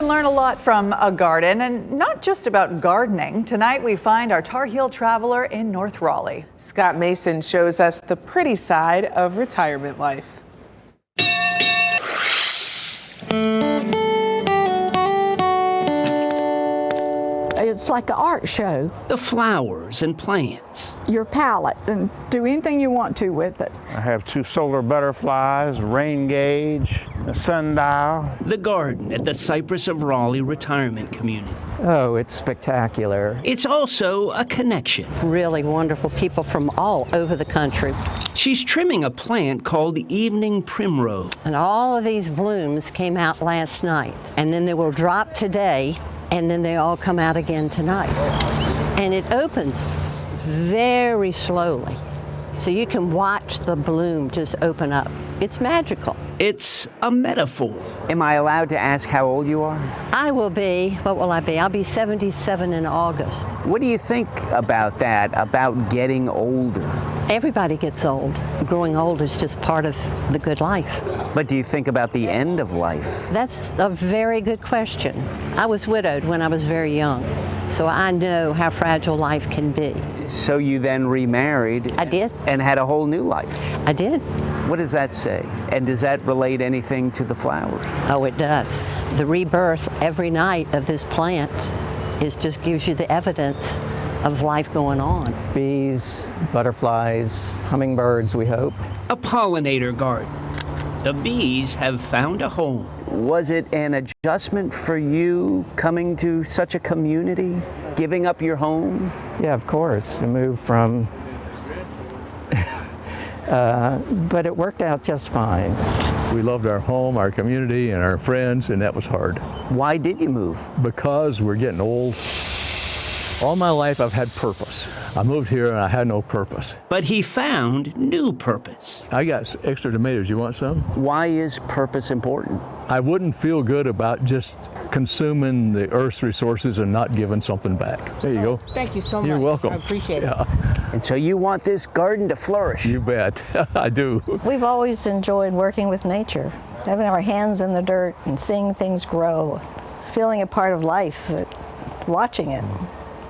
learn a lot from a garden, and not just about gardening. Tonight we find our Tar Heel traveler in North Raleigh. Scott Mason shows us the pretty side of retirement life. It's like an art show. The flowers and plants. Your palette, and do anything you want to with it. I have 2 solar butterflies, rain gauge, a sundial. The garden at the Cypress of Raleigh retirement community. Oh, it's spectacular. It's also a connection. Really wonderful people from all over the country. She's trimming a plant called evening primrose. And all of these blooms came out last night. And then they will drop today, and then they all come out again tonight. And it opens very slowly. So you can watch the bloom just open up. It's magical. It's a metaphor. Am I allowed to ask how old you are? I will be, what will I be? I'll be 77 in August. What do you think about that, about getting older? Everybody gets old. Growing old is just part of the good life. But do you think about the end of life? That's a very good question. I was widowed when I was very young, so I know how fragile life can be. So you then remarried? I did. And had a whole new life? I did. What does that say? And does that relate anything to the flowers? Oh, it does. The rebirth every night of this plant just gives you the evidence of life going on. Bees, butterflies, hummingbirds, we hope. A pollinator garden. The bees have found a home. Was it an adjustment for you coming to such a community, giving up your home? Yeah, of course. To move from but it worked out just fine. We loved our home, our community, and our friends, and that was hard. Why did you move? Because we're getting old. All my life I've had purpose. I moved here and I had no purpose. But he found new purpose. I got extra tomatoes. You want some? Why is purpose important? I wouldn't feel good about just consuming the earth's resources and not giving something back. There you go. Thank you so much. You're welcome. I appreciate it. Yeah. And so you want this garden to flourish? You bet. I do. We've always enjoyed working with nature, having our hands in the dirt and seeing things grow, feeling a part of life, watching it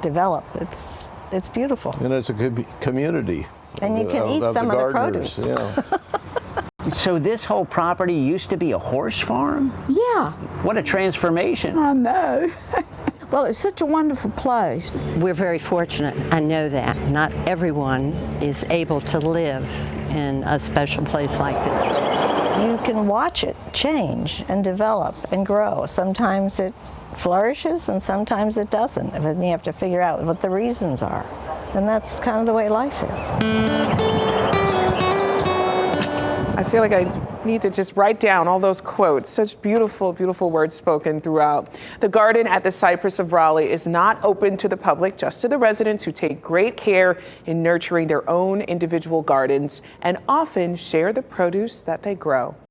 develop. It's beautiful. And it's a community. And you can eat some of the produce. Yeah. So this whole property used to be a horse farm? Yeah, What a transformation. I know. Well, it's such a wonderful place. We're very fortunate. I know that. Not everyone is able to live in a special place like this. You can watch it change and develop and grow. Sometimes it flourishes and sometimes it doesn't. And then you have to figure out what the reasons are. And that's kind of the way life is. I feel like I need to just write down all those quotes. Such beautiful, beautiful words spoken throughout. The garden at the Cypress of Raleigh is not open to the public, just to the residents who take great care in nurturing their own individual gardens and often share the produce that they grow.